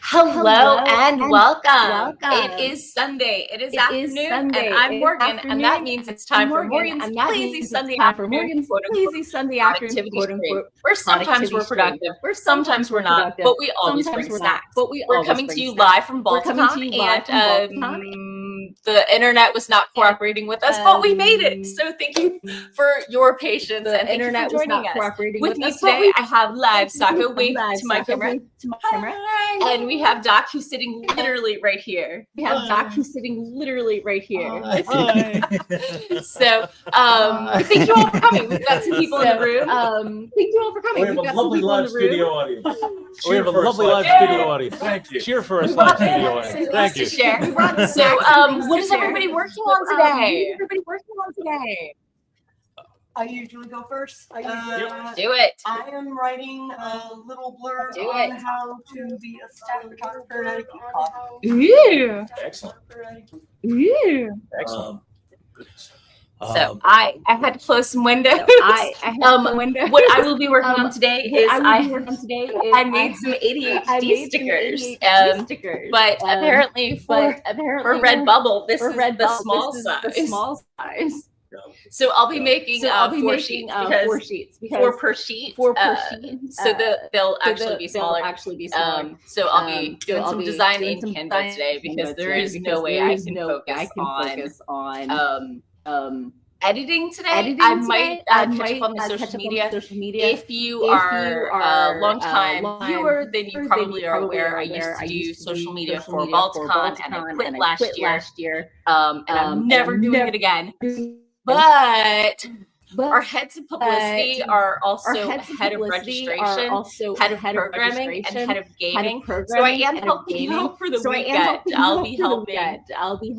Hello and welcome. It is Sunday. It is afternoon, and I'm Morgan, and that means it's time for Morgan's lazy Sunday afternoon, quote unquote. Where sometimes we're productive, where sometimes we're not, but we always bring snacks. We're coming to you live from Baltimore, and the internet was not cooperating with us, but we made it. So thank you for your patience, and thank you for joining us. With me today, I have live Sako wave to my camera. And we have Doc who's sitting literally right here. So thank you all for coming. We've got some people in the room. Thank you all for coming. We have a lovely live studio audience. Thank you. Cheer for us, live studio audience. Thank you. So what is everybody working on today? I usually go first. Do it. I am writing a little blurb on how to be a staff photographer at a geek con. Ooh. Excellent. Ooh. Excellent. So I had to close some windows. What I will be working on today is I made some ADHD stickers. But apparently for Redbubble, this is the small size. So I'll be making 4 sheets because 4 per sheet. So they'll actually be smaller. So I'll be doing some design in Canva today because there is no way I can focus on editing today. I might catch up on the social media. If you are a long-time viewer, then you probably are aware I used to do social media for BaltCon, and I quit last year. And I'm never doing it again. But our heads of publicity are also head of registration, head of programming, and head of gaming. So I am helping out for the weekend. I'll be helping.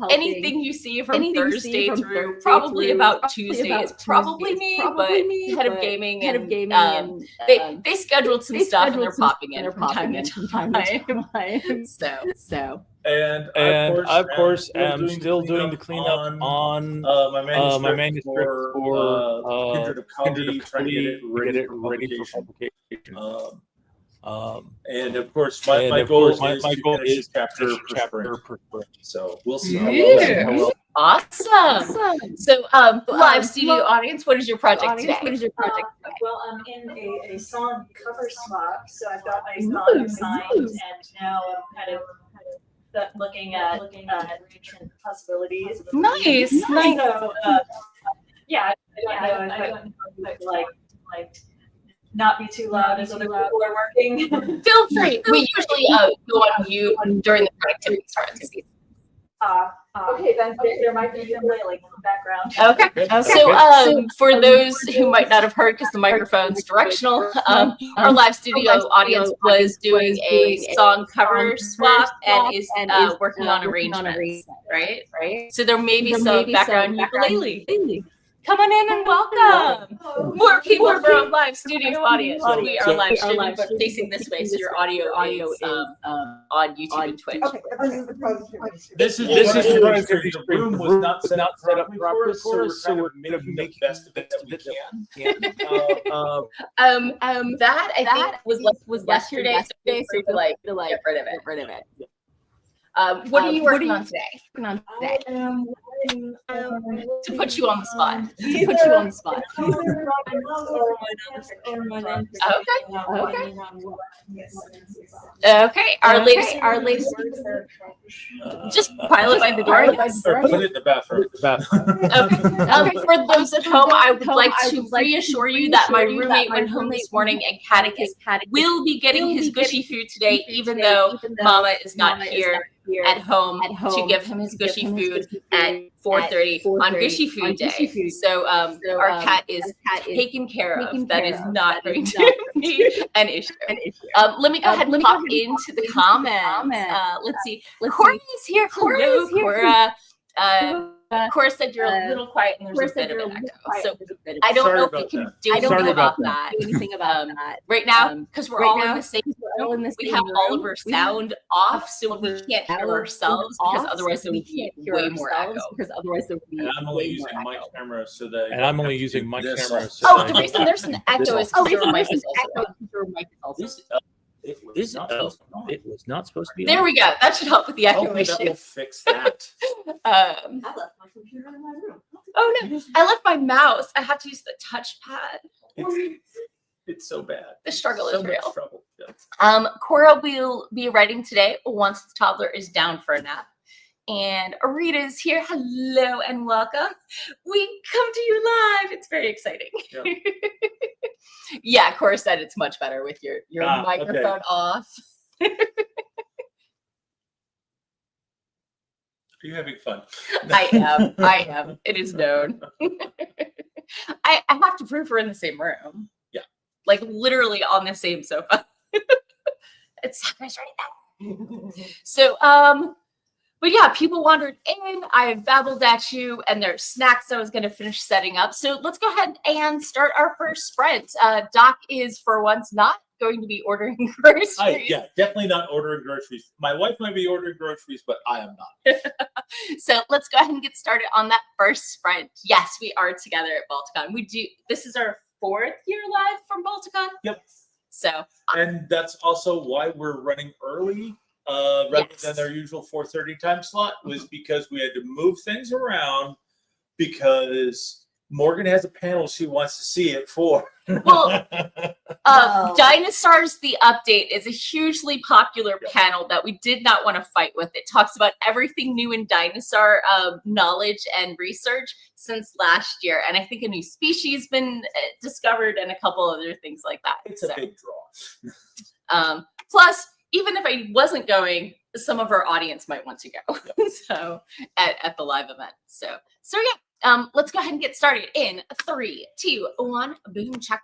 Anything you see from Thursday through probably about Tuesday is probably me, but head of gaming and they scheduled some stuff and they're popping in from time to time. So. And I, of course, am still doing the cleanup on my manuscript for Kindred of Kali, trying to get it ready for publication. And of course, my goal is chapter per sprint. So we'll see. Awesome. So, live studio audience, what is your project today? Well, I'm in a song cover swap, so I've got my song signed, and now I'm kind of looking at different possibilities. Nice. So, I don't like not be too loud as other people are working. Feel free. We usually go on mute during the productivity starts. Okay, then there might be some like background. Okay. So for those who might not have heard, because the microphone's directional, our live studio audience was doing a song cover swap and is working on arrangements, right? So there may be some background ukulele. Come on in and welcome. More people for our live studio audience. We are live streaming, but facing this way, so your audio is on YouTube and Twitch. Okay, This is the room was not set up properly for us, so we're going to make the best of it that we can. That I think was yesterday, so get rid of it. What are you working on today? I am To put you on the spot. Okay. Our latest. Just pile it by the door. Put it in the bathroom. Okay. For those at home, I would like to reassure you that my roommate went home this morning, and Catechus will be getting his gushy food today, even though Mama is not here at home to give him his gushy food at 4:30 on Gushy Food Day. So our cat is taken care of. That is not going to be an issue. Let me go ahead and pop into the comments. Let's see. Corey's here. Hello, Cora. Cora said you're a little quiet and there's a bit of an echo. So I don't know if we can do anything about that right now, because we're all in the same room. We have all of our sound off, so we can't hear ourselves, because otherwise there would be way more echo. And I'm only using my camera so that. And I'm only using my camera. The reason there's an echo is because your mic is also on. It was not supposed to be. There we go. That should help with the echo Hopefully that issue. will fix that. I left my computer in my room. Oh no, I left my mouse. I have to use the touchpad. It's so bad. The struggle So is much real. trouble. Yeah. Cora will be writing today once the toddler is down for a nap. And Arita is here. Hello and welcome. We come to you live. It's very exciting. Yeah. Yeah, Cora said it's much better with your microphone off. Are you having fun? I am. It is known. I have to prove we're in the same room. Yeah. Like literally on the same sofa. It's Sako's right there. So, but yeah, people wandered in. I babbled at you, and there's snacks I was going to finish setting up. So let's go ahead and start our first sprint. Doc is, for once, not going to be ordering groceries. Yeah, definitely not ordering groceries. My wife might be ordering groceries, but I am not. So let's go ahead and get started on that first sprint. Yes, we are together at Balticon. This is our 4th year live from Balticon. Yep. So, and that's also why we're running early. Rather than their usual 4:30 time slot, was because we had to move things around because Morgan has a panel she wants to see at 4. Well, Dinosaurs the Update is a hugely popular panel that we did not want to fight with. It talks about everything new in dinosaur knowledge and research since last year. And I think a new species been discovered and a couple other things like that. It's a big draw. Plus, even if I wasn't going, some of our audience might want to go. Yep. So at the live event. So yeah, let's go ahead and get started in 3, 2, 1, boom, check.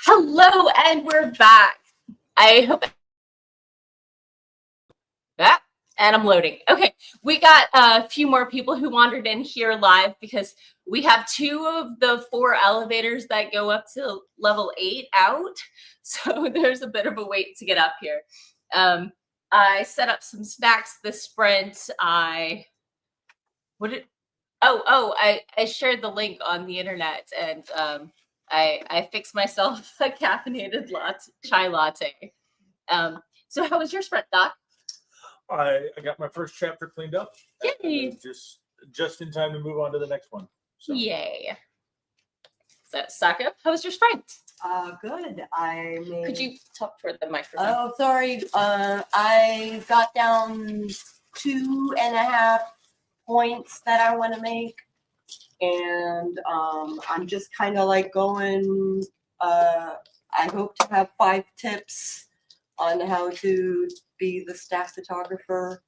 Hello, and we're back. I hope. And I'm loading. Okay, we got a few more people who wandered in here live because we have 2 of the 4 elevators that go up to level 8 out. So there's a bit of a wait to get up here. I set up some snacks this sprint. I shared the link on the internet, and I fixed myself a caffeinated chai latte. So how was your sprint, Doc? I got my first chapter cleaned up. Yay! Just in time to move on to the next one. So. Yay! So, Sako, how was your sprint? Good. Could you talk toward the microphone? Oh, sorry. I got down 2.5 points that I want to make, and I'm just kind of like going. I hope to have 5 tips on how to be the staff photographer.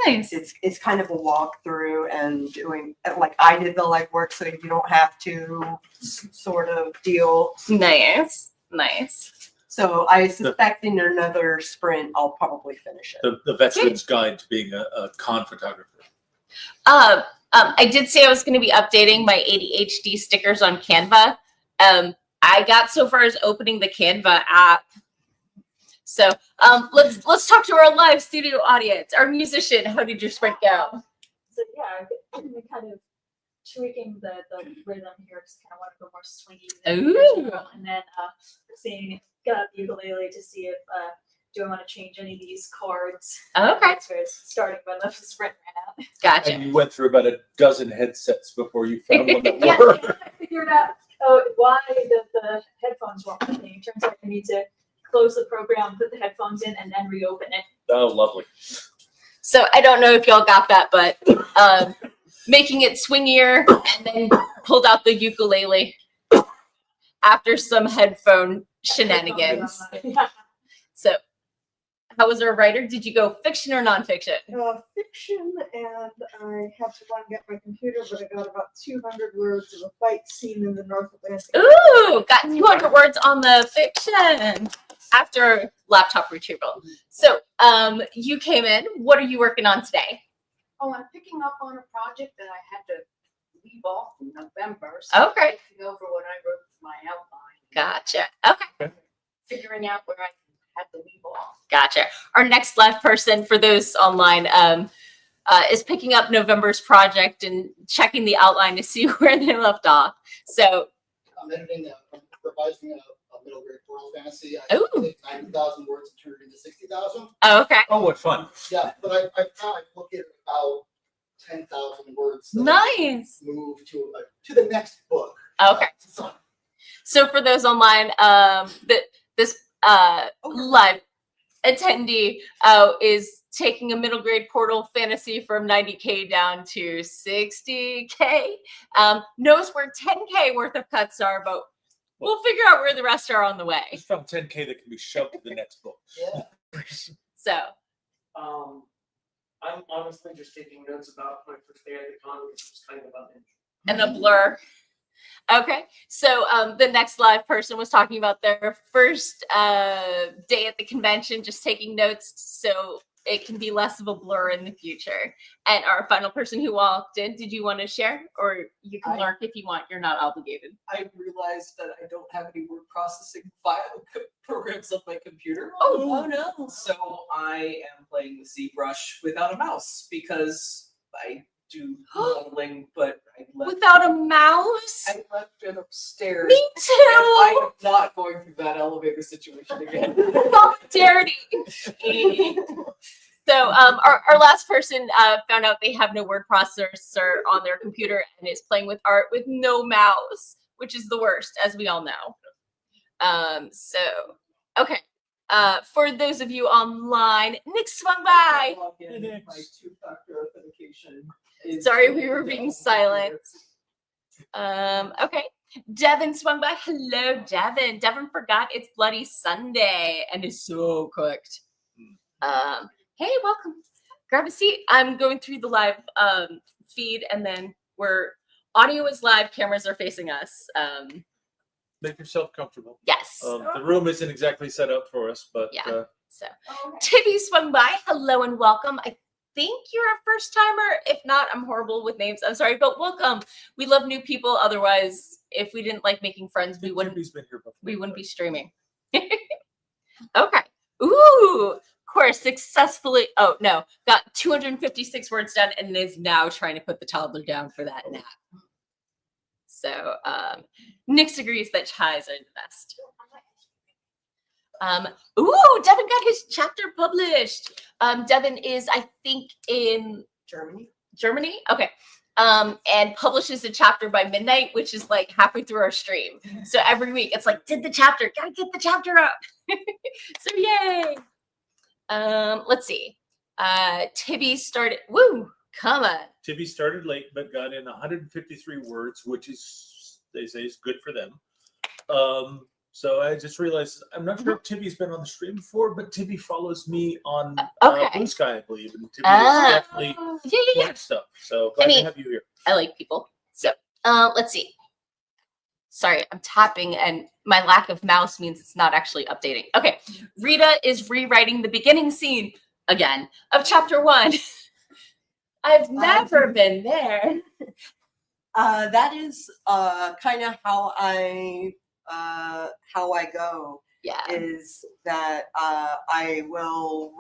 Nice. It's kind of a walkthrough and doing like I did the legwork, so you don't have to sort of deal. Nice. So I suspect in another sprint I'll probably finish it. The veteran's guide to being a con photographer. I did say I was going to be updating my ADHD stickers on Canva. I got so far as opening the Canva app. So let's talk to our live studio audience. Our musician, how did your sprint go? So yeah, I'm kind of tweaking the rhythm here, just kind of want to go more swingy than original. And then got up the ukulele to see if do I want to change any of these chords. Okay. So it's starting when the sprint ran out. Gotcha. And you went through about a dozen headsets before you found one that Yeah, worked. I figured out why the headphones weren't working. It turns out I need to close the program, put the headphones in, and then reopen it. Oh, lovely. So I don't know if y'all got that, but making it swingier and then pulled out the ukulele after some headphone shenanigans. So how was our writer? Did you go fiction or nonfiction? Fiction, and I had to run and get my computer, but I got about 200 words of a fight scene in the North Atlantic. Ooh, got 200 words on the fiction after laptop retrieval. So you came in. What are you working on today? Oh, I'm picking up on a project that I had to leave off in November. So Okay. I'm looking over what I wrote for my outline. Gotcha. Okay. Figuring out where I had to leave off. Gotcha. Our next live person, for those online, is picking up November's project and checking the outline to see where they left off. So I'm editing, revising a middle grade portal fantasy. I Ooh. 90,000 words and turned it into 60,000. Oh, okay. Oh, what fun. Yeah, but I look at about 10,000 words. that Nice. I move to the next book. Okay. So for those online, this live attendee is taking a middle grade portal fantasy from 90K down to 60K. Knows where 10K worth of cuts are, but we'll figure out where the rest are on the way. Just found 10K that can be shoved to the next book. Yeah. So I'm honestly just taking notes about my first day at the con, which was kind of about it. and a blur. Okay, so the next live person was talking about their first day at the convention, just taking notes so it can be less of a blur in the future. And our final person who walked in, did you want to share? Or you can lurk if you want, you're not obligated. I realized that I don't have any word processing file programs on my computer. Oh no. So I am playing the ZBrush without a mouse because I do modeling, but I left Without a mouse? I left it upstairs. Me too! And I am not going through that elevator situation again. Solidarity. So our last person found out they have no word processor on their computer and is playing with art with no mouse, which is the worst, as we all know. So, okay. For those of you online, Nick swung by. My two-factor authentication. Sorry, we were being silent. Okay. Devin swung by. Hello, Devin. Devin forgot it's Bloody Sunday and is so cooked. Hey, welcome. Grab a seat. I'm going through the live feed, and then audio is live, cameras are facing us. Make yourself comfortable. Yes. The room isn't exactly set up for us, but Yeah. So Tibby swung by. Hello and welcome. I think you're a first timer. If not, I'm horrible with names. I'm sorry, but welcome. We love new people. Otherwise, if we didn't like making friends, we wouldn't be streaming. Okay. Ooh. Course successfully. Oh no, got 256 words done and is now trying to put the toddler down for that nap. So Nix agrees that chais are the best. Ooh, Devin got his chapter published. Devin is, I think, in Germany. Okay. And publishes a chapter by midnight, which is like halfway through our stream. So every week it's like, did the chapter, gotta get the chapter up. So yay. Let's see. Tibby started. Woo, come on. Tibby started late, but got in 153 words, which is, they say, is good for them. So I just realized, I'm not sure if Tibby's been on the stream before, but Tibby follows me on Blue Sky, I believe, and Tibby is definitely doing stuff. So glad to have you here. I like people. So let's see. Sorry, I'm tapping, and my lack of mouse means it's not actually updating. Okay, Rita is rewriting the beginning scene again of chapter 1. I've never been there. That is kind of how I go. Yeah. Is that I will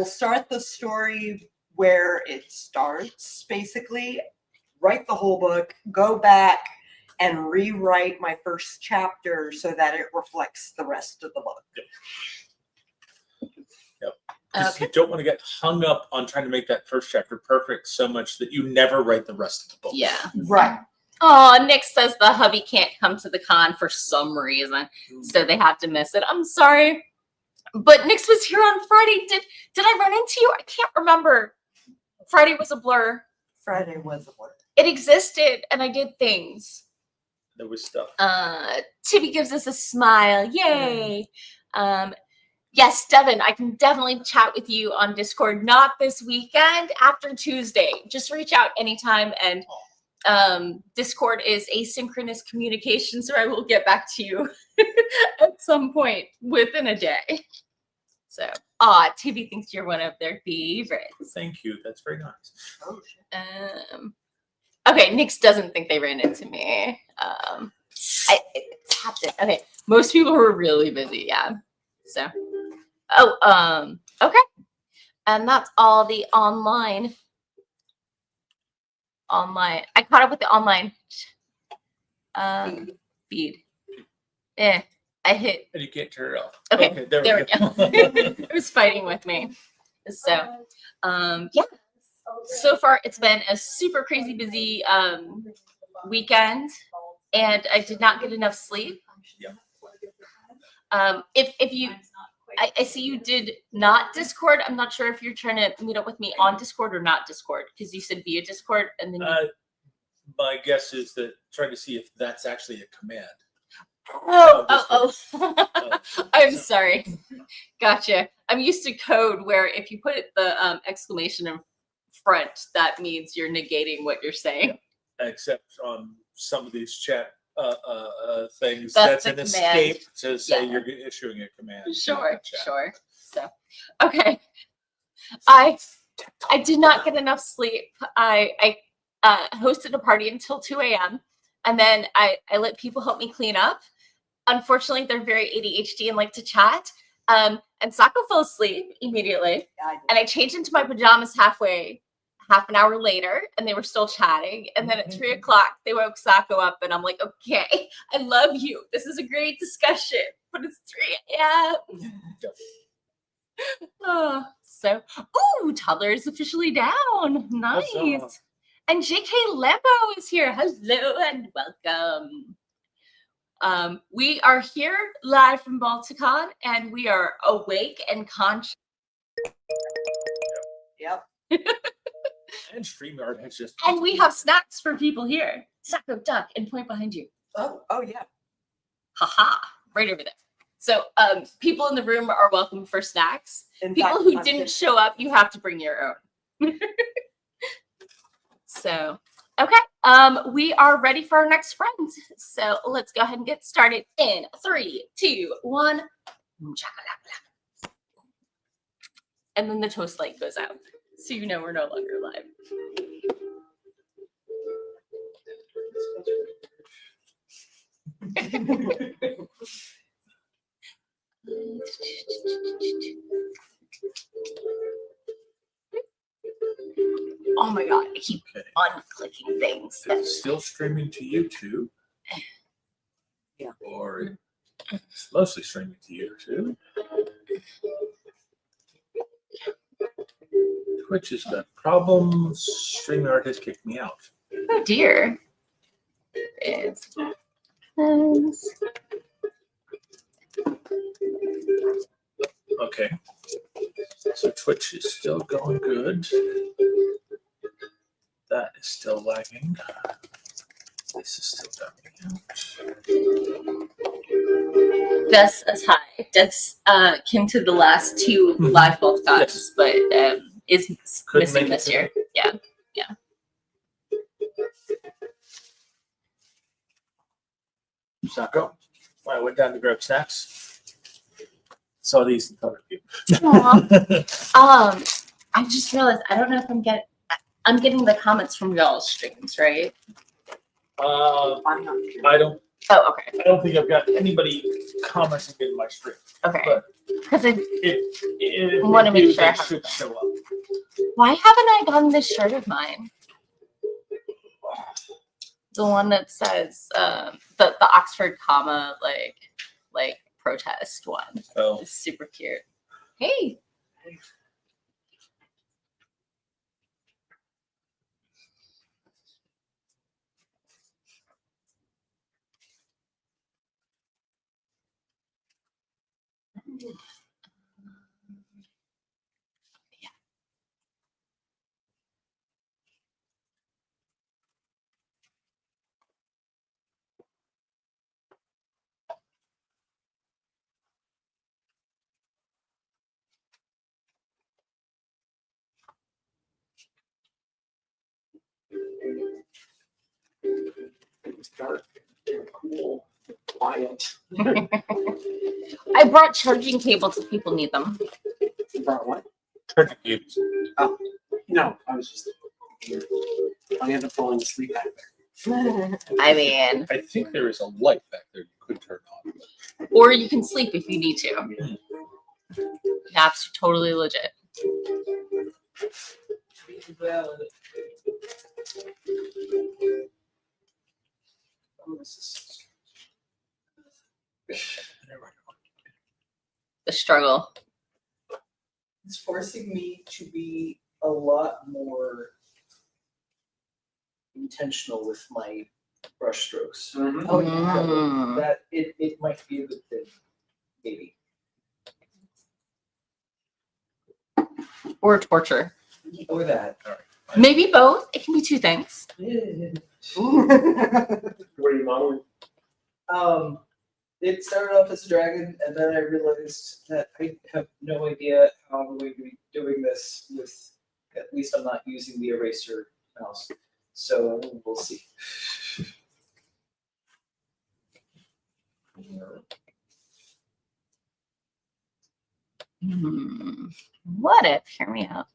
start the story where it starts, basically, write the whole book, go back and rewrite my first chapter so that it reflects the rest of the book. Yep. Because you don't want to get hung up on trying to make that first chapter perfect so much that you never write the rest of the book. Yeah. Right. Oh, Nick says the hubby can't come to the con for some reason, so they have to miss it. I'm sorry. But Nix was here on Friday. Did I run into you? I can't remember. Friday was a blur. Friday was a blur. It existed, and I did things. There was stuff. Tibby gives us a smile. Yay. Yes, Devin, I can definitely chat with you on Discord. Not this weekend, after Tuesday. Just reach out anytime, and Discord is asynchronous communication, so I will get back to you at some point within a day. So, Tibby thinks you're one of their favorites. Thank you. That's very nice. Okay, Nix doesn't think they ran into me. I tapped it. Okay, most people were really busy. Yeah. So, okay, and that's all the online. I caught up with the online feed. I hit. And you can't turn it off. Okay, there we go. It was fighting with me. So, yeah. So far, it's been a super crazy busy weekend, and I did not get enough sleep. Yeah. If you, I see you did not Discord. I'm not sure if you're trying to meet up with me on Discord or not Discord, because you said via Discord, and then my guess is that trying to see if that's actually a command. I'm sorry. Gotcha. I'm used to code where if you put the exclamation in front, that means you're negating what you're saying. Except on some of these chat things, That's an command. escape to say you're issuing a command. Sure. So, okay. I did not get enough sleep. I hosted a party until 2 a.m. and then I let people help me clean up. Unfortunately, they're very ADHD and like to chat. And Sako fell asleep immediately. And I changed into my pajamas half an hour later, and they were still chatting. And then at 3 o'clock, they woke Sako up, and I'm like, okay, I love you. This is a great discussion, but it's 3 a.m. Toddler is officially down. Nice. And JK Lambo is here. Hello and welcome. We are here live from Balticon, and we are awake and conscious. Yep. And StreamYard has just. And we have snacks for people here. Sako, duck, and point behind you. Oh yeah. Haha, right over there. So people in the room are welcome for snacks. People fact, who didn't show up, you have to bring your own. So, We are ready for our next friend. So let's go ahead and get started in 3, 2, 1. And then the toast light goes out. So you know we're no longer live. Oh my god, I keep unclicking things. It's still streaming to YouTube. Yeah. Or it's mostly streaming to YouTube. Twitch has got problems. StreamYard has kicked me out. Oh dear. It's okay. So Twitch is still going good. That is still lagging. This is still dying out. Des is high. Des came to the last 2 live Balticons, but is missing this year. Yeah. Sako, I went down to grab snacks. Saw these in front of you. I just realized I don't know if I'm getting the comments from y'all's streams, right? I'm not sure. I don't. Oh, okay. I don't think I've got anybody commenting in my stream. Okay. But because I want to make sure I they should show up. Why haven't I gotten this shirt of mine? The one that says the Oxford comma like protest one. Oh, it's super cute. Hey. It's dark, cool, quiet. I brought charging cables if people need them. You brought what? charging cables. Oh, no, I was just. I ended up falling asleep back there. I mean, I think there is a light back there you could turn on. or you can sleep if you need to. Naps are totally legit. The struggle. It's forcing me to be a lot more intentional with my brush strokes. Oh, yeah. That it might be a good thing, maybe. Or torture. Or that. All right. Maybe both. It can be 2 things. What are you modeling? It started off as a dragon, and then I realized that I have no idea how I'm going to be doing this with, at least I'm not using the eraser mouse. So we'll see. What if? Hear me out.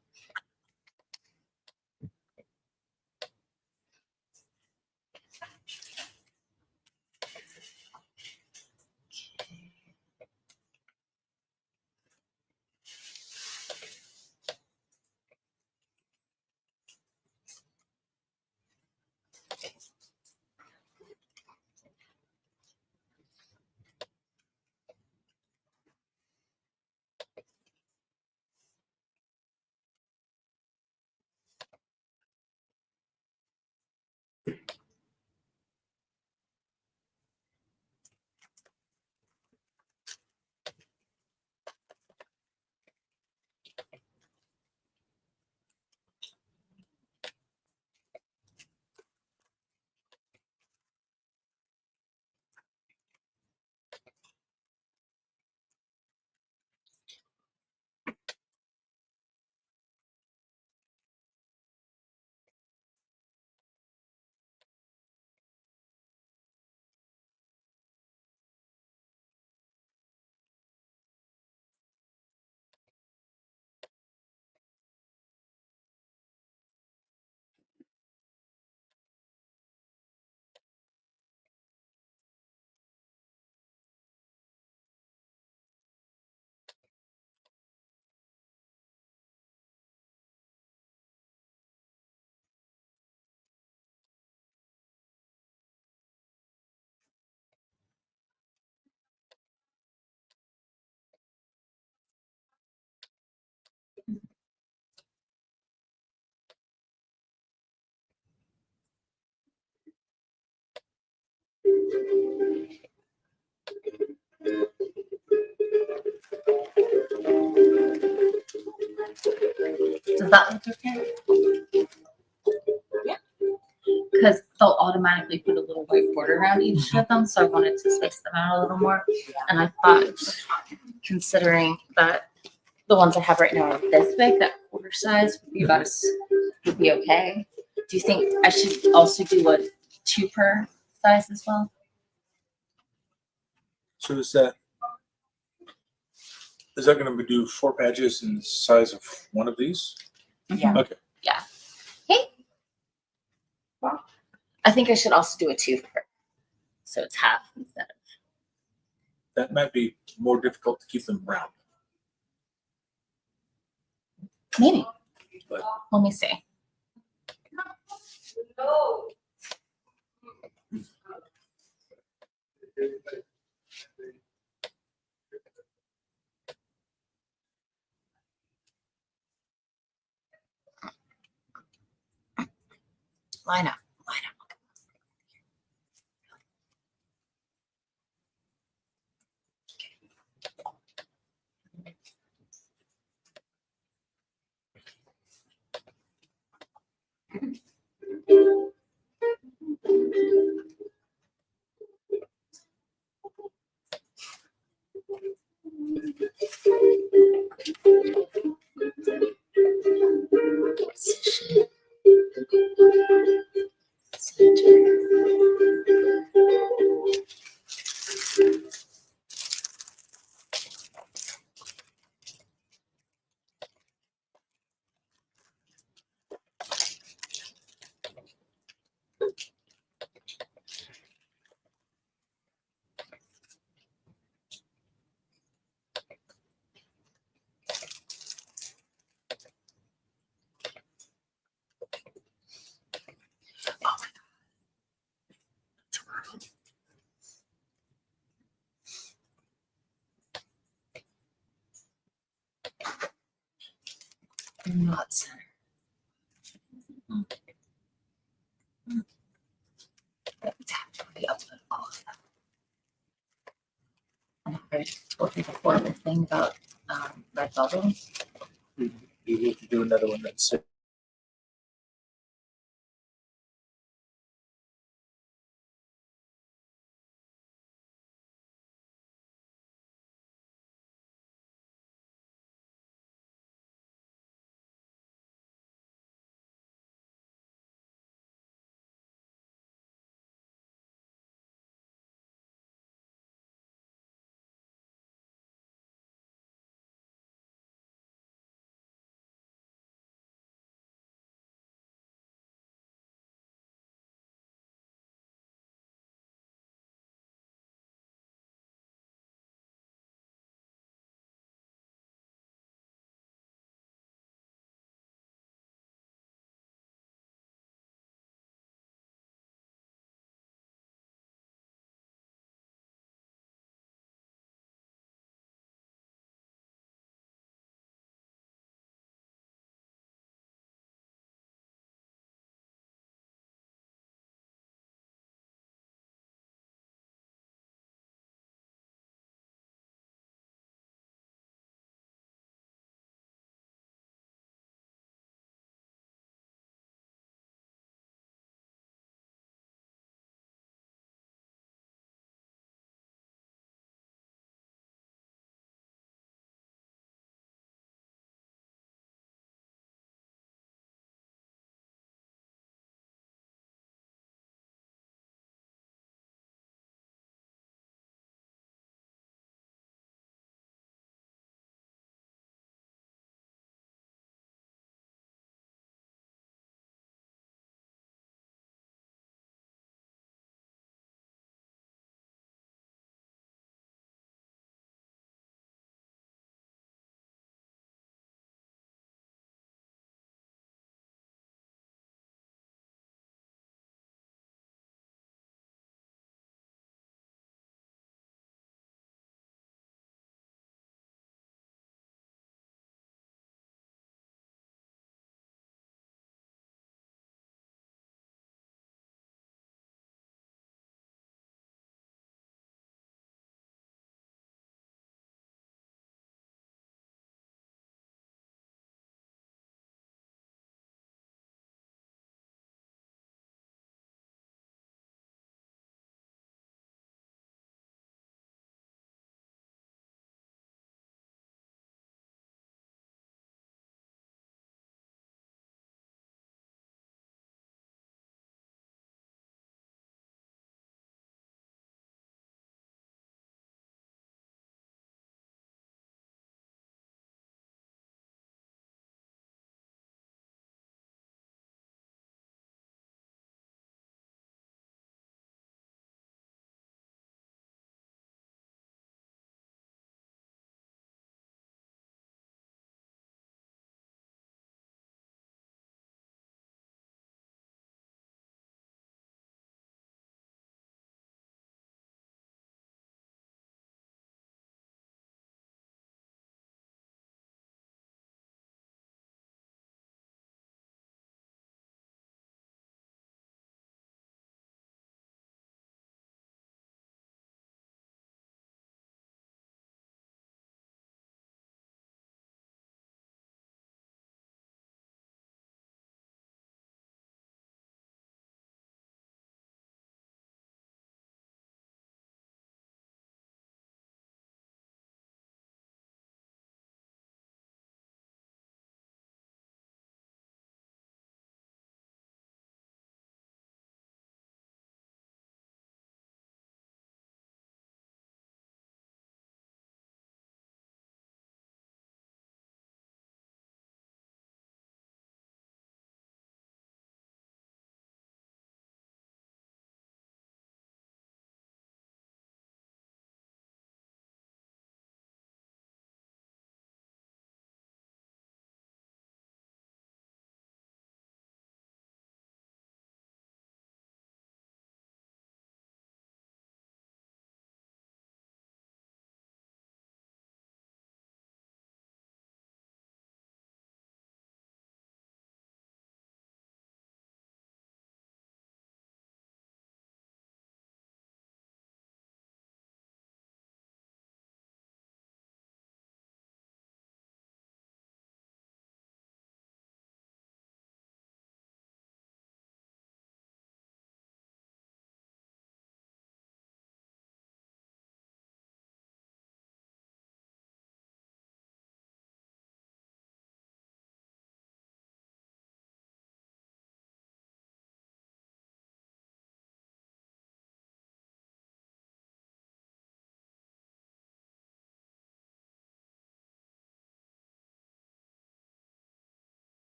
Does that look okay? Yeah. Because they'll automatically put a little white border around each of them, so I wanted to space them out a little more. And I thought, considering that the ones I have right now are this big, that quarter size would be would be okay. Do you think I should also do a 2 per size as well? So is that going to do 4 patches in the size of one of these? Yeah. Okay. Yeah. Hey. Well, I think I should also do a 2 per, so it's half instead of. That might be more difficult to keep them round. Maybe. But let me see. No. Line up. Line up. Position. Center. Not center. Exactly. I'll put all of them. And I told you before the thing about red bubbles. you need to do another one that's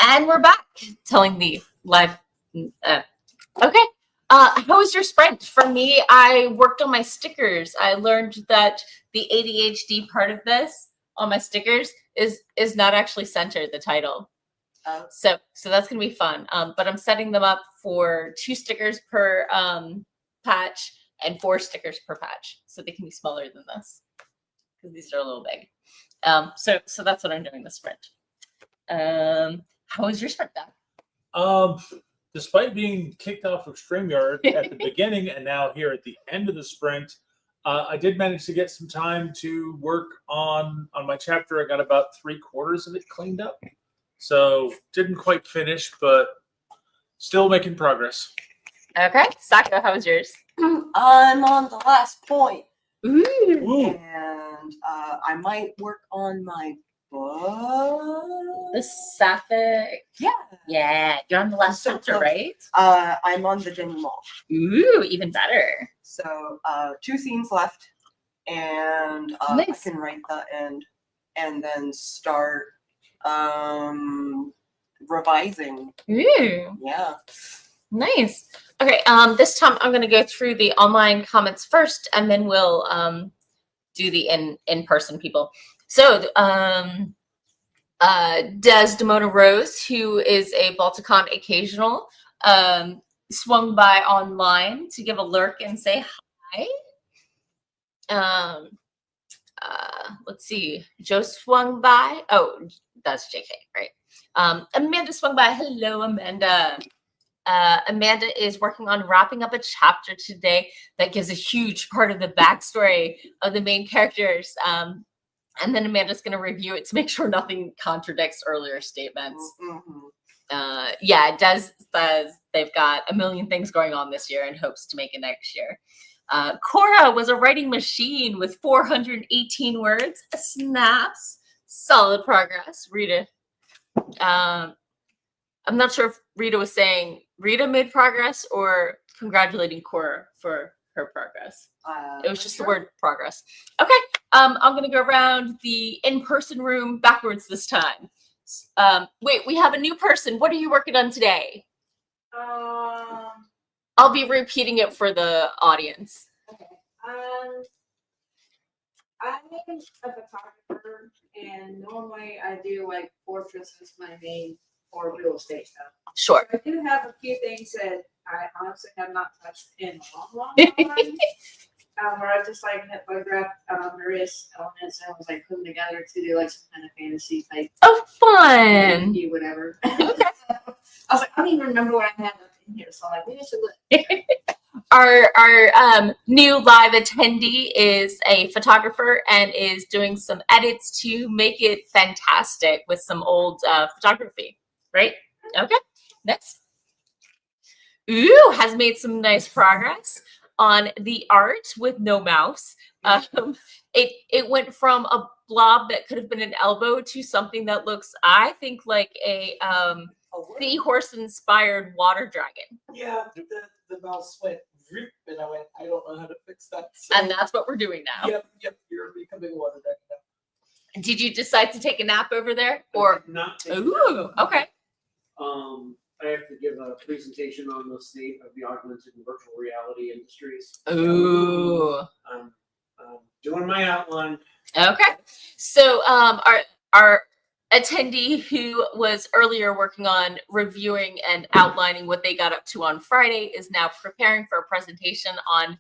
And we're back telling the live. Okay. How was your sprint? For me, I worked on my stickers. I learned that the ADHD part of this on my stickers is not actually centered, the title. So that's gonna be fun. But I'm setting them up for 2 stickers per patch and 4 stickers per patch, so they can be smaller than this because these are a little big. So that's what I'm doing this sprint. How was your sprint, Doc? Despite being kicked off of StreamYard at the beginning and now here at the end of the sprint, I did manage to get some time to work on my chapter. I got about 3/4 of it cleaned up. So didn't quite finish, but still making progress. Okay. Sako, how was yours? I'm on the last point. Ooh. And I might work on my book. The Sapphic. Yeah. Yeah. You're on the last So chapter, close. right? I'm on the denouement. Ooh, even better. So 2 scenes left, and Nice. I can write the end, and then start revising. Ooh. Yeah. Nice. Okay. This time I'm gonna go through the online comments first, and then we'll do the in-person people. So Desdemona Rose, who is a Balticon occasional, swung by online to give a lurk and say hi. Let's see. Joe swung by. Oh, that's JK, right? Amanda swung by. Hello, Amanda. Amanda is working on wrapping up a chapter today that gives a huge part of the backstory of the main characters. And then Amanda's going to review it to make sure nothing contradicts earlier statements. Mm-hmm. Yeah, Des says they've got a million things going on this year and hopes to make it next year. Cora was a writing machine with 418 words. Snaps. Solid progress. Rita. I'm not sure if Rita was saying Rita made progress or congratulating Cora for her progress. It was just the word progress. Okay. I'm going to go around the in-person room backwards this time. Wait, we have a new person. What are you working on today? I'll be repeating it for the audience. Okay. I'm a photographer, and normally I do like portraits as my main or real estate stuff. Sure. So I do have a few things that I honestly have not touched in a long time. Where I just like photographed various elements and I was like putting together to do like some kind of fantasy type. Oh, fun! Whatever. I was like, I don't even remember what I had up in here, so I'm like, maybe I should look. Our new live attendee is a photographer and is doing some edits to make it fantastic with some old photography, right? Okay, next. Ooh, has made some nice progress on the art with no mouse. It went from a blob that could have been an elbow to something that looks, I think, like a seahorse inspired water dragon. Yeah, the mouse went rip, and I went, I don't know how to fix that. So, and that's what we're doing now. Yep, you're becoming a water dragon now. Did you decide to take a nap over there, or not? Ooh, okay. I have to give a presentation on the state of the augmented and virtual reality industries. Ooh. I'm doing my outline. Okay. So our attendee who was earlier working on reviewing and outlining what they got up to on Friday is now preparing for a presentation on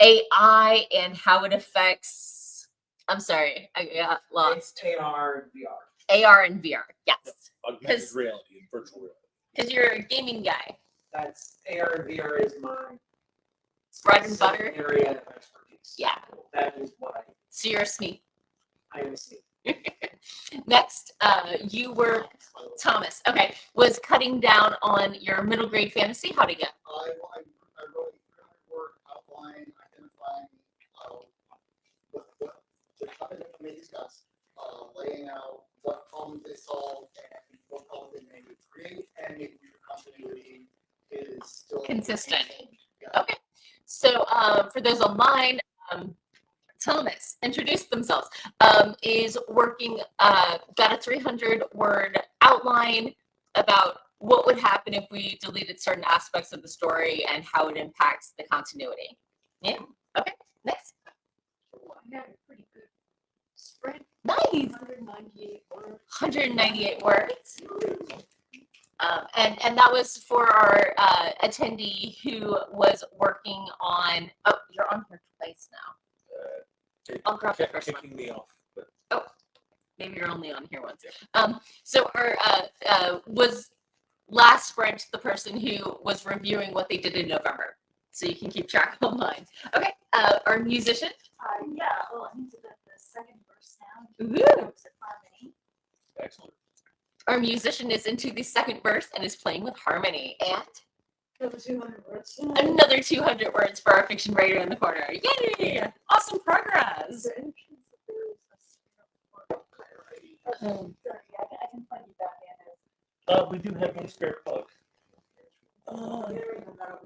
AI and how it affects, I'm sorry, I got lost. It's AR and VR. AR and VR, yes. Augmented reality and virtual reality. Because you're a gaming guy. That's AR and VR is my bread and butter area of expertise. Yeah. That is what I. So you're a SME. I am a SME. Next, you were Thomas. Okay, was cutting down on your middle grade fantasy. How'd it go? I wrote work outline identifying the topic that we discussed, laying out what problems they solve and what problems they may create, and making sure continuity is still consistent. Yeah. Okay, so for those online, Thomas introduced themselves, is working, got a 300-word outline about what would happen if we deleted certain aspects of the story and how it impacts the continuity. Yeah. Okay. Next. Oh, I got a pretty good spread. Nice. 198 words. 198 words. And that was for our attendee who was working on. Oh, you're on here twice now. I'll grab the first one. Kicking me off. But. Oh, maybe you're only on here once. So our was last sprint the person who was reviewing what they did in November, so you can keep track online. Okay, our musician. Yeah. Well, I'm into the second verse now. Ooh. Harmony. Excellent. Our musician is into the second verse and is playing with harmony. And Another 200 words. another 200 words for our fiction writer in the corner. Yay! Awesome progress. Sorry, I can plug you back in. We do have one spare plug.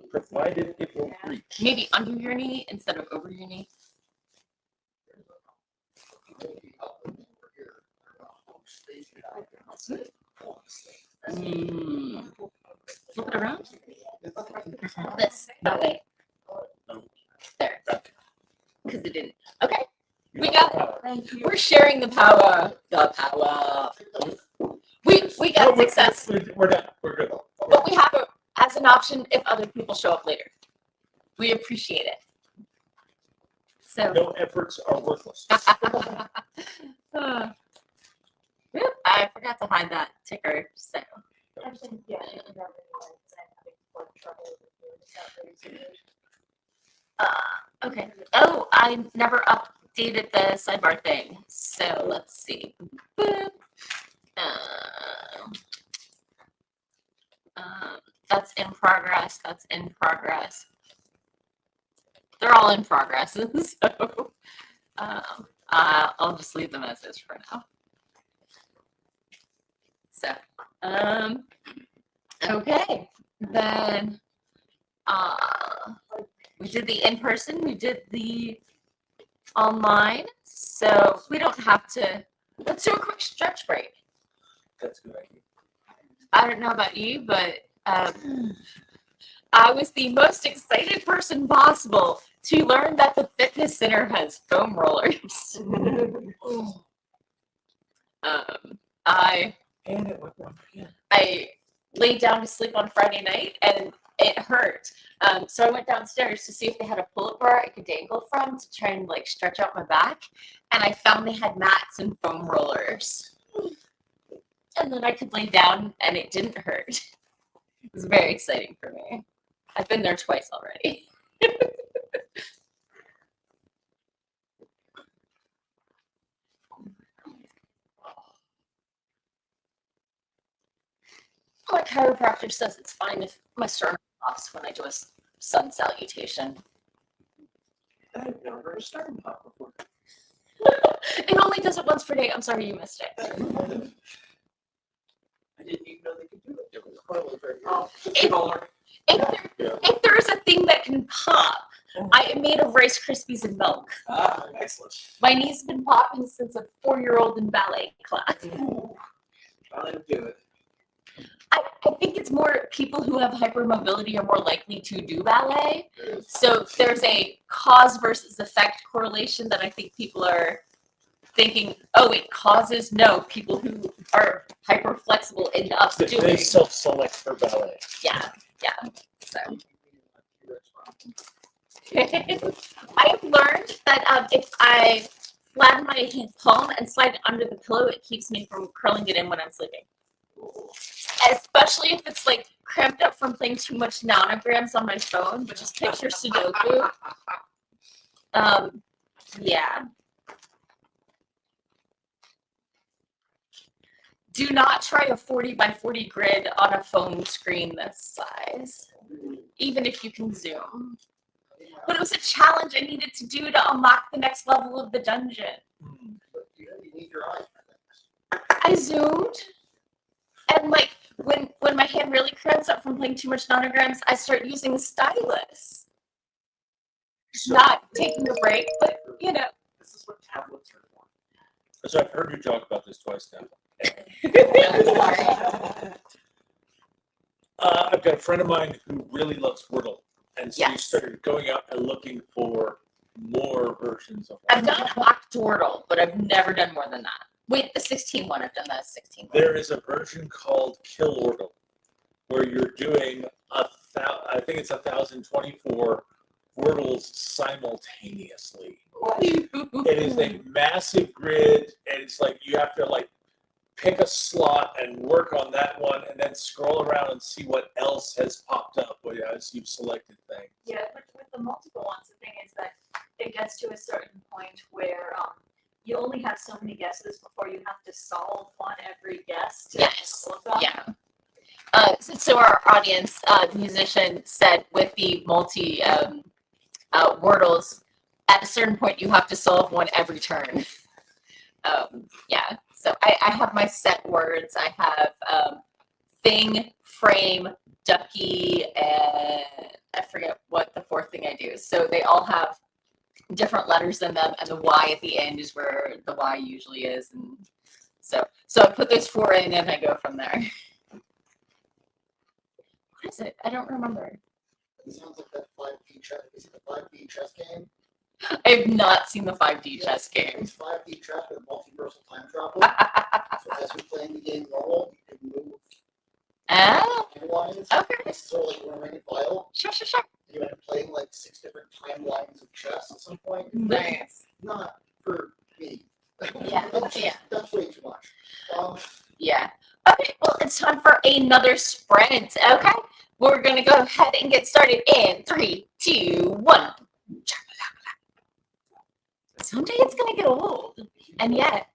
Provided it will reach. Maybe under your knee instead of over your knee. Flip it around. This, that way. There. Because it didn't. Okay. We got it. We're sharing the power. The power. We got success. We're done. We're good. But we have it as an option if other people show up later. We appreciate it. So no efforts are worthless. I forgot to hide that ticker, so. Actually, yeah, I can grab it anyway, 'cause I'm having more trouble with it. Okay. Oh, I never updated the sidebar thing. So let's see. Boop. That's in progress. That's in progress. They're all in progress. So I'll just leave them as is for now. So, okay. Then we did the in-person, we did the online, so we don't have to. Let's do a quick stretch break. That's a good idea. I don't know about you, but I was the most excited person possible to learn that the fitness center has foam rollers. I laid down to sleep on Friday night and it hurt. So I went downstairs to see if they had a pull-up bar I could dangle from to try and like stretch out my back. And I found they had mats and foam rollers. And then I could lay down and it didn't hurt. It was very exciting for me. I've been there twice already. My chiropractor says it's fine if my sternum pops when I do a sun salutation. I've never heard a sternum pop before. It only does it once per day. I'm sorry you missed it. I didn't even know they could do it. It was probably very If there is a thing that can pop, I am made of Rice Krispies and milk. Ah, excellent. My knee's been popping since a 4-year-old in ballet class. I'll let him do it. I think it's more people who have hypermobility are more likely to do ballet. So there's a cause versus effect correlation that I think people are thinking, oh, it causes. No, people who are hyper flexible end up doing. They self-select for ballet. Yeah. So I've learned that if I flatten my palm and slide it under the pillow, it keeps me from curling it in when I'm sleeping. Especially if it's like cramped up from playing too much nanograms on my phone, which is picture Sudoku. Yeah. Do not try a 40 by 40 grid on a phone screen this size, even if you can zoom. But it was a challenge I needed to do to unlock the next level of the dungeon. You need your eyes. I zoomed, and like when my hand really cramps up from playing too much nanograms, I start using a stylus. Not taking a break, but This is what tablets are for. So I've heard you talk about this twice now. I've got a friend of mine who really loves Wordle, and so he started going out and looking for more versions of I've done Octordle, but I've never done more than that. Wait, the 16 one, I've done the 16 one. There is a version called Killordle, where you're doing I think it's 1,024 Wordles simultaneously. It is a massive grid, and it's like you have to like pick a slot and work on that one, and then scroll around and see what else has popped up as you've selected things. Yeah, with the multiple ones, the thing is that it gets to a certain point where you only have so many guesses before you have to solve one every guess. Yeah. So our audience, the musician said with the multi Wordles, at a certain point you have to solve one every turn. Yeah. So I have my set words. I have thing, frame, ducky, and I forget what the fourth thing I do. So they all have different letters in them, and the Y at the end is where the Y usually is. And so I put those 4 in, and I go from there. What is it? I don't remember. It sounds like that 5D chess. Is it the 5D chess game? I have not seen the 5D chess game. It's 5D chess with multiversal time travel. So as you're playing the game normal, you can move. Timelines. Okay. It's sort of like a ring file. Sure. You end up playing like 6 different timelines of chess at some point. Nice. Not for me. Yeah. That's way too much. Yeah. Okay, well, it's time for another sprint. Okay, we're going to go ahead and get started in 3, 2, 1. Someday it's going to get old, and yet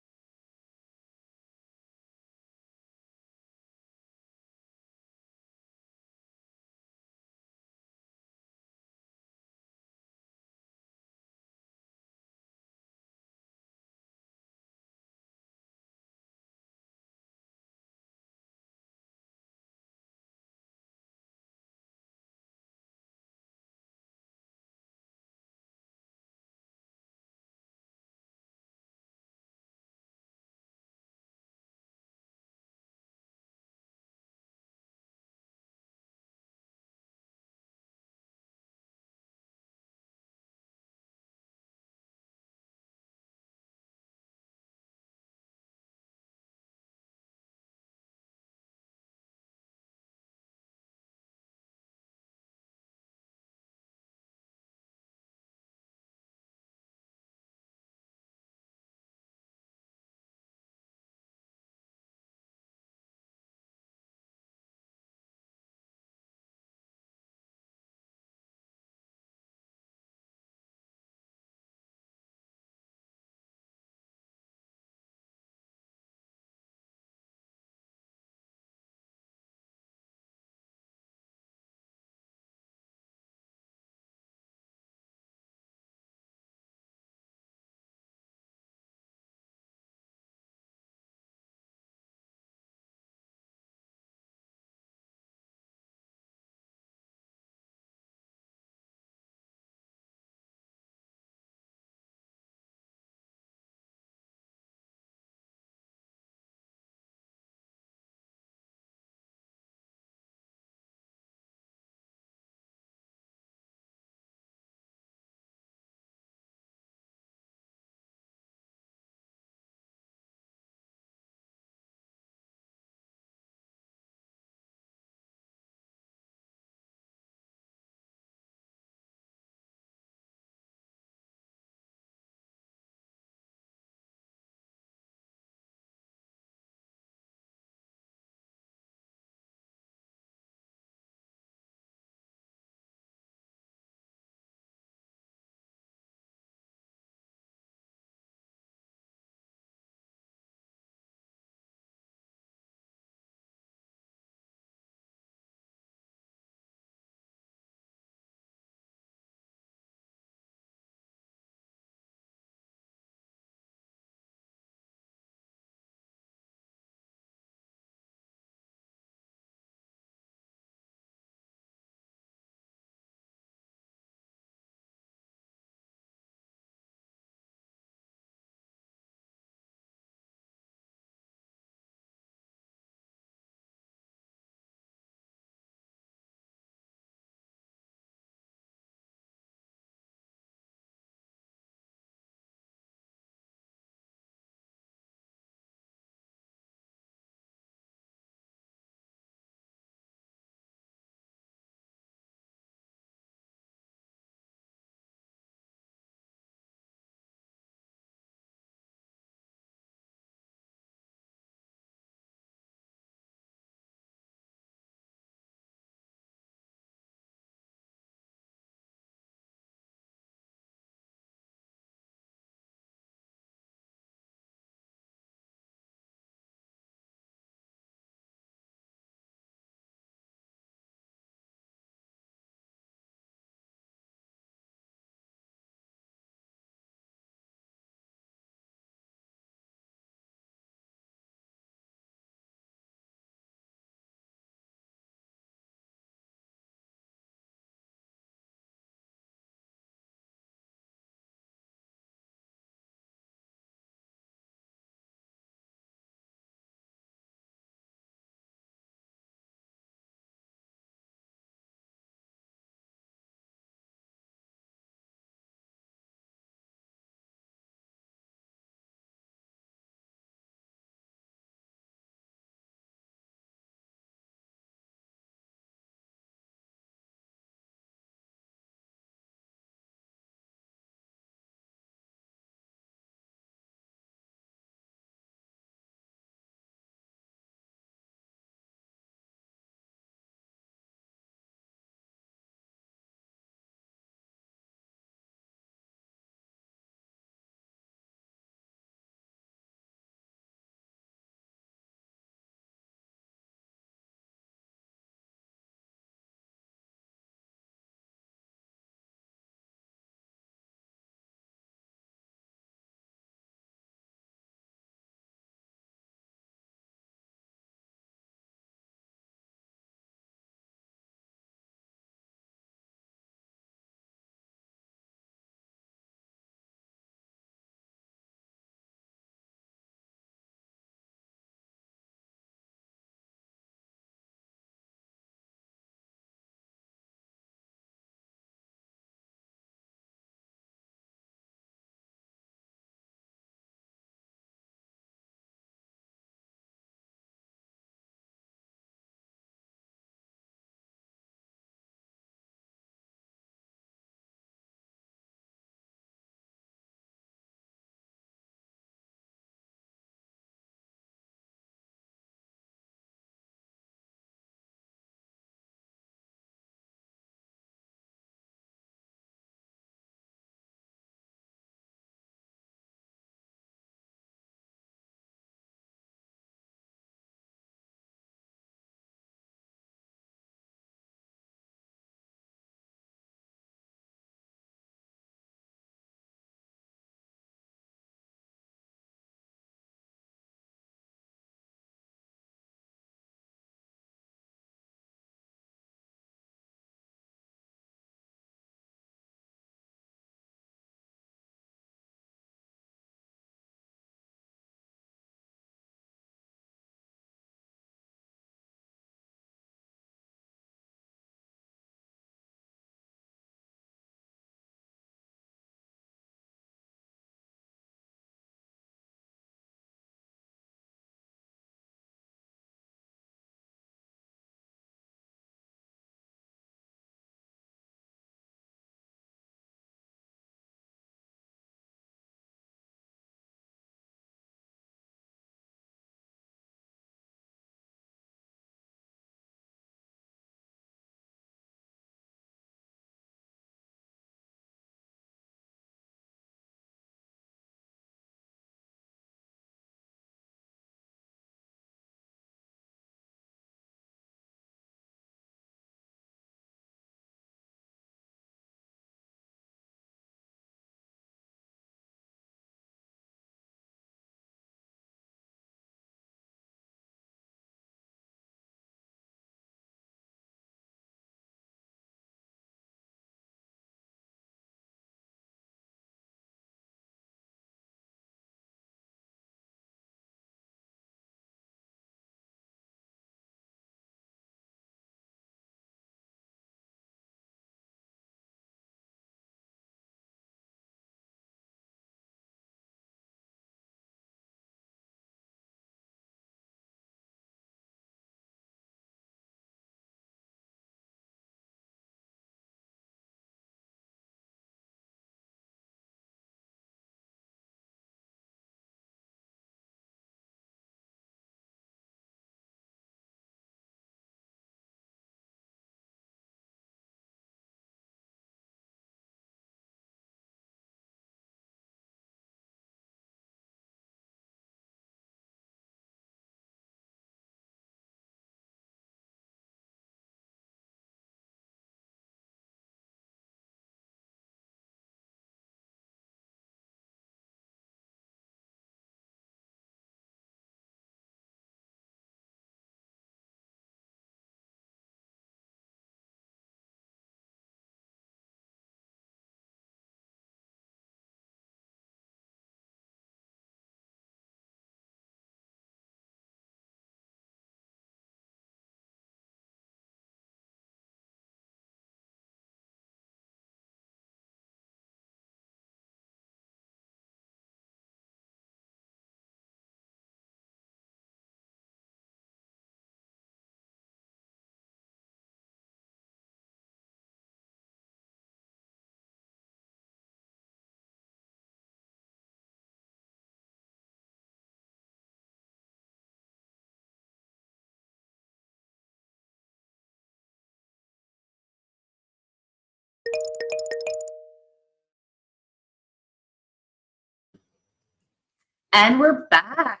And we're back.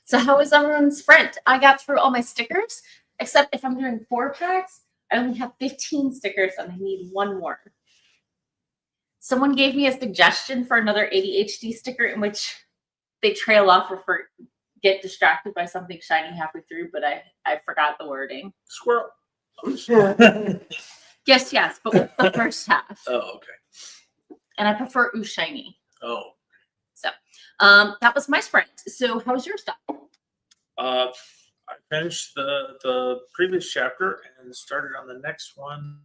So how was everyone's sprint? I got through all my stickers, except if I'm doing 4 packs, I only have 15 stickers and I need 1 more. Someone gave me a suggestion for another ADHD sticker in which they trail off or get distracted by something shiny halfway through, but I forgot the wording. Squirrel. Yes, but with the first half. Oh, okay. And I prefer ooh shiny. Oh. So that was my sprint. So how was your stuff? I finished the previous chapter and started on the next one.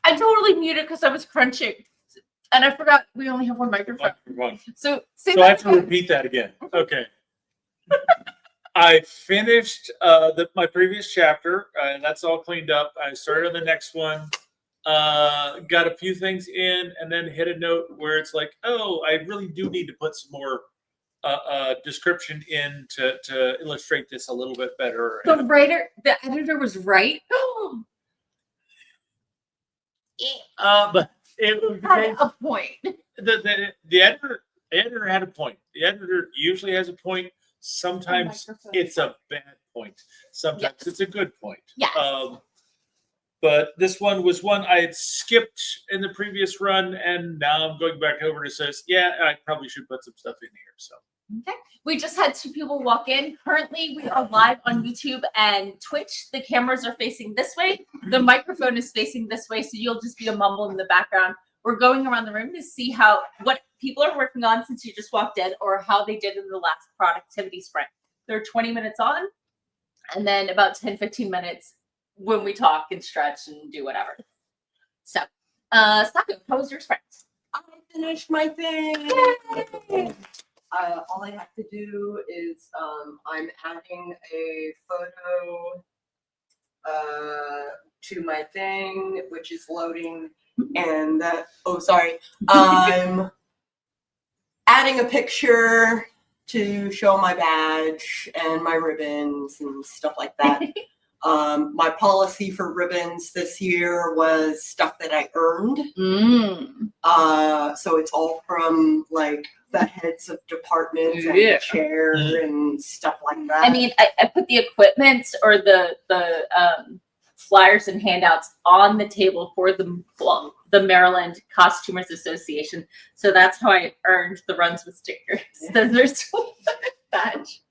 I totally muted because I was crunching. And I forgot we only have one microphone. So I have to repeat that again. Okay. I finished my previous chapter, and that's all cleaned up. I started on the next one, got a few things in, and then hit a note where it's like, oh, I really do need to put some more description in to illustrate this a little bit better. The editor was right. But it had a point. The editor had a point. The editor usually has a point. Sometimes it's a bad point. Sometimes it's a good point. Yes. But this one was one I had skipped in the previous run, and now I'm going back over to says, yeah, I probably should put some stuff in here. So. Okay. We just had 2 people walk in. Currently, we are live on YouTube and Twitch. The cameras are facing this way. The microphone is facing this way, so you'll just be a mumble in the background. We're going around the room to see what people are working on since you just walked in, or how they did in the last productivity sprint. They're 20 minutes on, and then about 10-15 minutes when we talk and stretch and do whatever. So, Sako, how was your sprint? I finished my thing. Yay! All I have to do is I'm adding a photo to my thing, which is loading, and I'm adding a picture to show my badge and my ribbons and stuff like that. My policy for ribbons this year was stuff that I earned. So it's all from like the heads of departments and the chair and stuff like that. I mean, I put the equipment or the flyers and handouts on the table for the Maryland Costumers Association. So that's how I earned the runs with stickers. There's badge.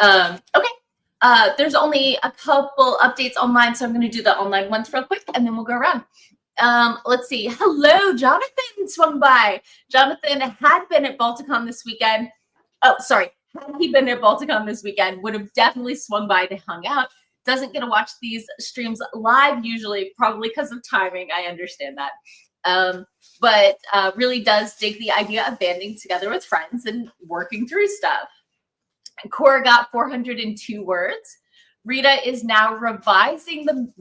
Okay. There's only a couple updates online, so I'm going to do the online ones real quick, and then we'll go around. Let's see. Hello, Jonathan swung by. Jonathan had been at Balticon this weekend. Oh, sorry. Had he been at Balticon this weekend, would have definitely swung by to hang out. Doesn't get to watch these streams live usually, probably because of timing. I understand that. But really does dig the idea of banding together with friends and working through stuff. Cora got 402 words. Rita is now revising the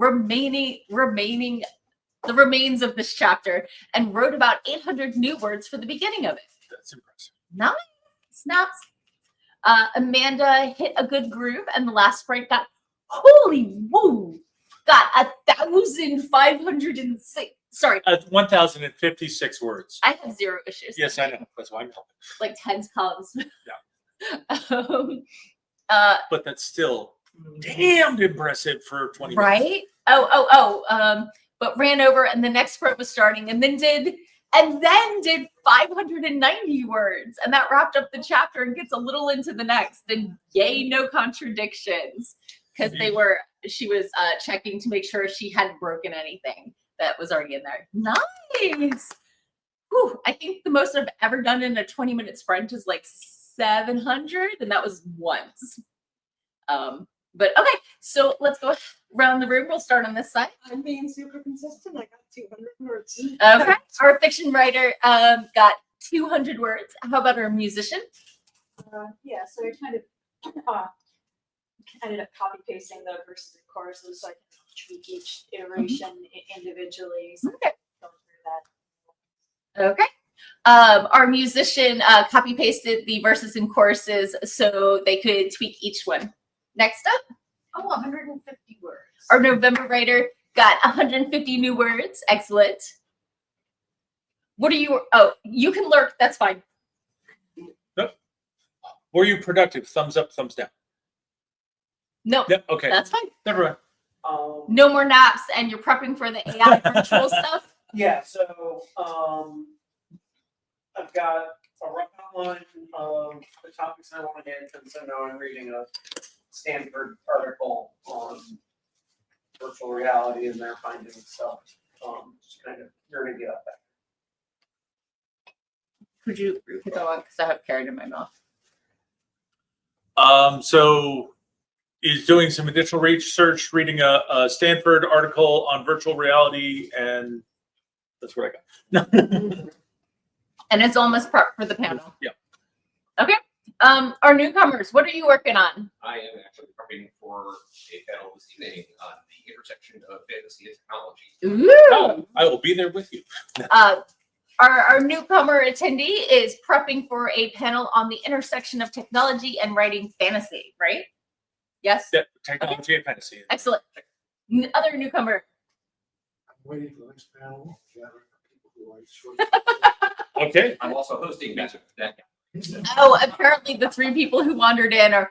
remains of this chapter and wrote about 800 new words for the beginning of it. That's impressive. Nice. Snaps. Amanda hit a good groove, and the last sprint got, holy woo, got 1,506. Sorry. 1,056 words. I have 0 issues. Yes, I know. That's why I'm helping. Like 10 columns. Yeah. But that's still damned impressive for 20 minutes. Right? But ran over, and the next sprint was starting, and then did 590 words, and that wrapped up the chapter and gets a little into the next. And yay, no contradictions, because she was checking to make sure she hadn't broken anything that was already in there. Nice. Whew, I think the most I've ever done in a 20-minute sprint is like 700, and that was once. But okay, so let's go around the room. We'll start on this side. I'm being super consistent. I got 200 words. Okay. Our fiction writer got 200 words. How about our musician? Yeah, so I kind of ended up copy pasting the verses and choruses so I can tweak each iteration individually. So Okay. going through that. Okay. Our musician copy pasted the verses and choruses so they could tweak each one. Next up, 150 words. our November writer got 150 new words. Excellent. What are you? Oh, you can lurk. That's fine. Nope. Were you productive? Thumbs up, thumbs down. No, Yep. Okay. that's fine. Never mind. No more naps, and you're prepping for the AI virtual stuff. Yeah, so I've got a rough outline of the topics I want to hit, and so now I'm reading a Stanford article on virtual reality and their findings. So just kind of nerding it up there. Could you repeat that one? Because I have carrot in my mouth. So he's doing some additional research, reading a Stanford article on virtual reality, and that's what I got. And it's almost prepped for the panel. Yeah. Okay. Our newcomers, what are you working on? I am actually prepping for a panel this evening on the intersection of fantasy and technology. Ooh. Oh, I will be there with you. Our newcomer attendee is prepping for a panel on the intersection of technology and writing fantasy, right? Yes? Yeah, technology and fantasy. Excellent. Other newcomer. I'm waiting for the next panel. People who are short. Okay. I'm also hosting that. Oh, apparently the three people who wandered in are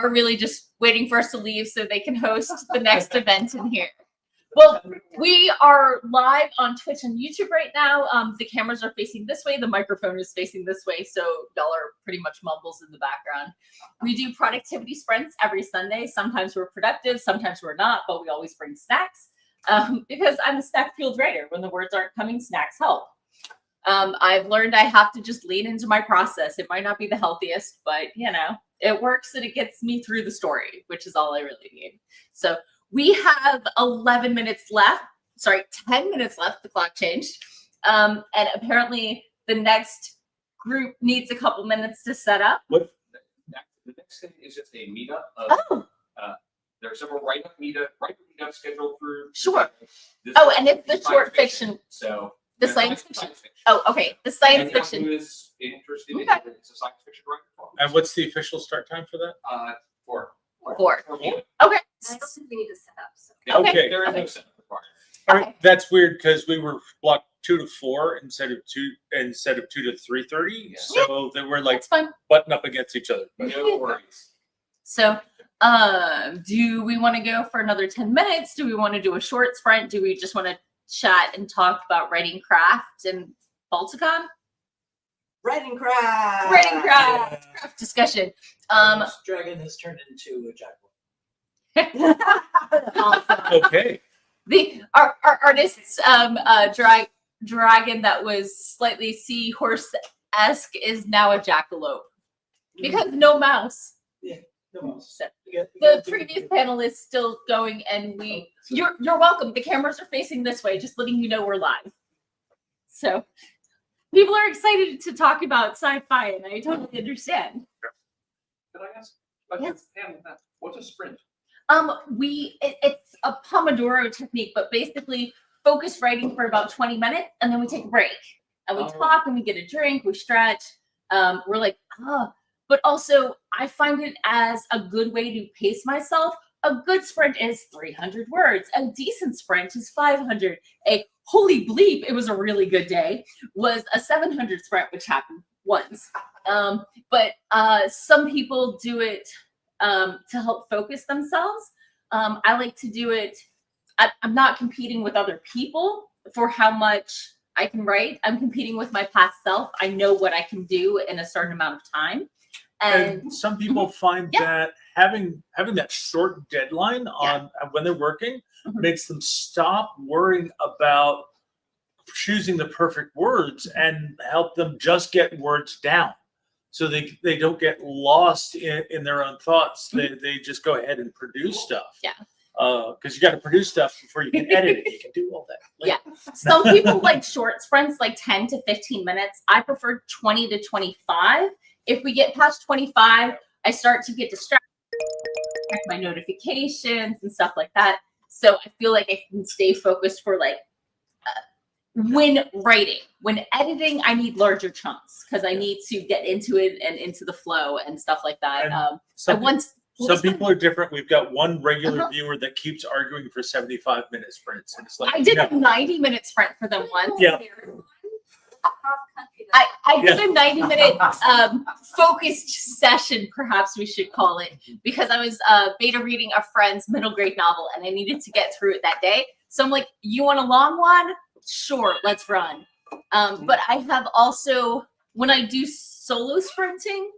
really just waiting for us to leave so they can host the next event in here. Well, we are live on Twitch and YouTube right now. The cameras are facing this way. The microphone is facing this way. So y'all are pretty much mumbles in the background. We do productivity sprints every Sunday. Sometimes we're productive, sometimes we're not, but we always bring snacks because I'm a snack-fueled writer. When the words aren't coming, snacks help. I've learned I have to just lean into my process. It might not be the healthiest, but you know, it works and it gets me through the story, which is all I really need. So we have 11 minutes left. Sorry, 10 minutes left. The clock changed. And apparently the next group needs a couple minutes to set up. What? The next thing is just a meetup. There are several write-up meetups scheduled for. Sure. This And it's the short fiction. So the science fiction. Oh, okay. The science fiction. Who is interested in Okay. it, it's a science fiction writer. And what's the official start time for that? 4. Okay. I don't think we need to set up. So. Okay. There is no setup required. All right. That's weird because we were blocked 2 to 4 instead of 2 to 3:30. Yeah. So they were like That's fine. butting up against each other. But No worries. So, do we want to go for another 10 minutes? Do we want to do a short sprint? Do we just want to chat and talk about writing craft and Balticon? Writing craft. Writing craft discussion. This dragon has turned into a jackal. Awesome. okay. Our artist's dragon that was slightly seahorse-esque is now a jackalope because no mouse. Yeah, no mouse. So, the previous panel is still going, and you're welcome. The cameras are facing this way, just letting you know we're live. So people are excited to talk about sci-fi, and I totally understand. Can I ask? Yes. What's a sprint? It's a Pomodoro technique, but basically focus writing for about 20 minutes, and then we take a break, and we talk, and we get a drink, we stretch. We're like, but also I find it as a good way to pace myself. A good sprint is 300 words. A decent sprint is 500. A holy bleep, it was a really good day, was a 700 sprint, which happened once. But some people do it to help focus themselves. I like to do it. I'm not competing with other people for how much I can write. I'm competing with my past self. I know what I can do in a certain amount of time. And some people find that having that short deadline on when they're working makes them stop worrying about choosing the perfect words and help them just get words down. So they don't get lost in their own thoughts. They just go ahead and produce stuff. Yeah. Because you got to produce stuff before you can edit it. You can do all that later. Yeah. Some people like short sprints, like 10 to 15 minutes. I prefer 20 to 25. If we get past 25, I start to get distracted. check my notifications and stuff like that. So I feel like I can stay focused for like when writing. When editing, I need larger chunks because I need to get into it and into the flow and stuff like that. Some people are different. We've got one regular viewer that keeps arguing for 75-minute sprints, and it's like I did a 90-minute sprint for them once. Yeah. I did a 90-minute focused session, perhaps we should call it, because I was beta reading a friend's middle grade novel and I needed to get through it that day. So I'm like, you want a long one? Sure, let's run. But I have also, when I do solo sprinting,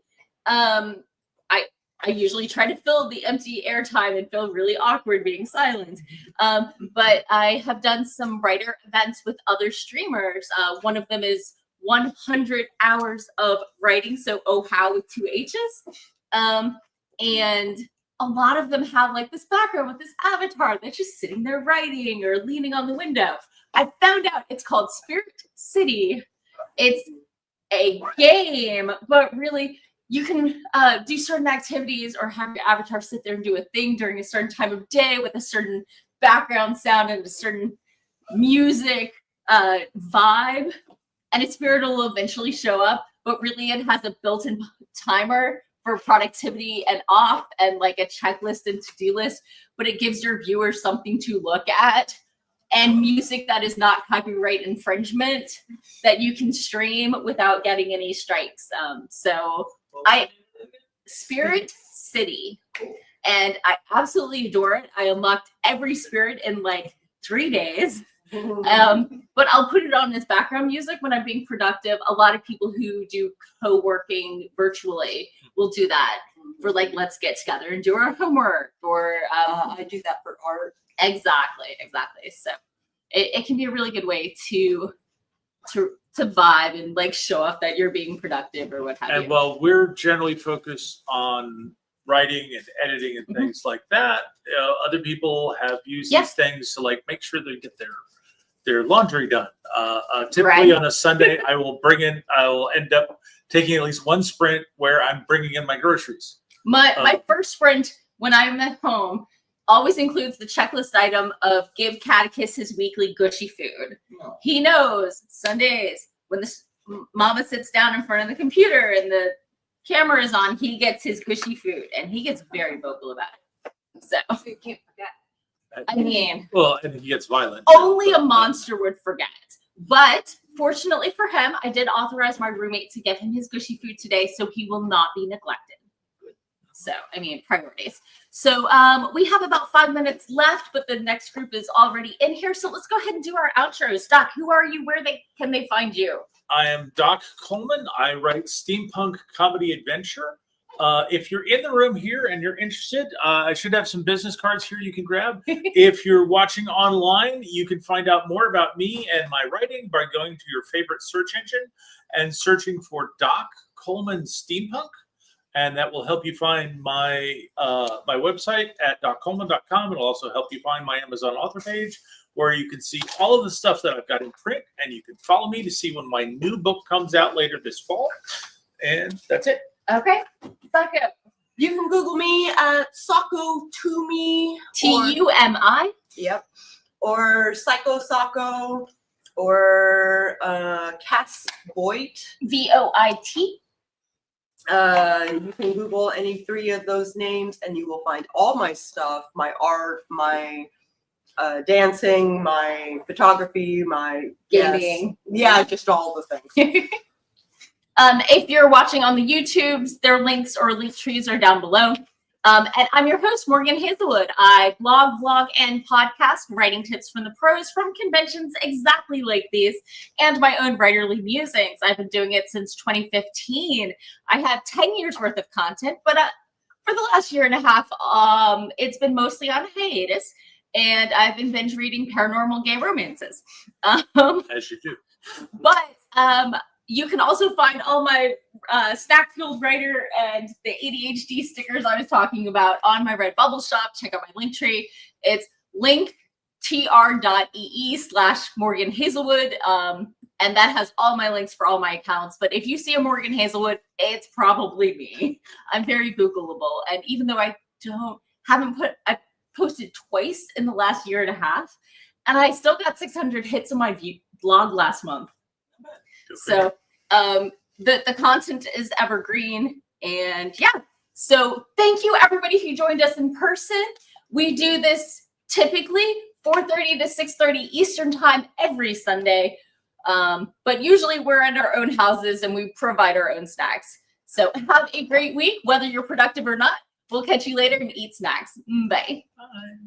I usually try to fill the empty airtime and feel really awkward being silent. But I have done some writer events with other streamers. One of them is 100 hours of writing, so oh how with 2 H's. And a lot of them have like this background with this avatar that's just sitting there writing or leaning on the window. I found out it's called Spirit City. It's a game, but really you can do certain activities or have your avatar sit there and do a thing during a certain time of day with a certain background sound and a certain music vibe. And its spirit will eventually show up, but really it has a built-in timer for productivity and off and like a checklist and to-do list, but it gives your viewers something to look at and music that is not copyright infringement that you can stream without getting any strikes. Spirit City, and I absolutely adore it. I unlocked every spirit in like 3 days. But I'll put it on as background music when I'm being productive. A lot of people who do co-working virtually will do that for like, let's get together and do our homework, or I do that for art. Exactly. So it can be a really good way to vibe and like show off that you're being productive or what have you. And while we're generally focused on writing and editing and things like that, other people have used these things to like make sure they get their laundry done. Typically on a Sunday, I will end up taking at least one sprint where I'm bringing in my groceries. My first sprint when I'm at home always includes the checklist item of give Catechus his weekly gushy food. Oh. He knows Sundays when the mama sits down in front of the computer and the camera is on, he gets his gushy food, and he gets very vocal about it. So you can't forget. I mean, well, and he gets violent. Only a monster would forget. But fortunately for him, I did authorize my roommate to give him his gushy food today, so he will not be neglected. So, I mean, priorities. So we have about 5 minutes left, but the next group is already in here. So let's go ahead and do our outros. Doc, who are you? Where can they find you? I am Doc Coleman. I write steampunk comedy adventure. If you're in the room here and you're interested, I should have some business cards here you can grab. If you're watching online, you can find out more about me and my writing by going to your favorite search engine and searching for Doc Coleman Steampunk. And that will help you find my my website at doccoleman.com. It'll also help you find my Amazon author page, where you can see all of the stuff that I've got in print, and you can follow me to see when my new book comes out later this fall. And that's it. Okay. Sako. You can Google me at Sako Tumi. Tumi. Yep. Or Sako, or Cass Voit. Voit. You can Google any 3 of those names and you will find all my stuff, my art, my dancing, my photography, my gaming. Yeah, just all the things. If you're watching on the YouTubes, their links or link trees are down below. And I'm your host, Morgan Hazelwood. I blog, vlog, and podcast, writing tips from the pros from conventions exactly like these, and my own writerly musings. I've been doing it since 2015. I have 10 years worth of content, but for the last year and a half, it's been mostly on hiatus, and I've been binge reading paranormal gay romances. As you do. But you can also find all my snack-fueled writer and the ADHD stickers I was talking about on my Redbubble shop. Check out my link tree. It's linktr.ee/Morgan Hazelwood. And that has all my links for all my accounts. But if you see a Morgan Hazelwood, it's probably me. I'm very Googleable. And even though I don't I posted twice in the last year and a half, and I still got 600 hits on my vlog last month. So the content is evergreen, and yeah. So thank you everybody who joined us in person. We do this typically 4:30 to 6:30 Eastern time every Sunday. But usually we're in our own houses and we provide our own snacks. So have a great week, whether you're productive or not. We'll catch you later and eat snacks. Bye. Bye.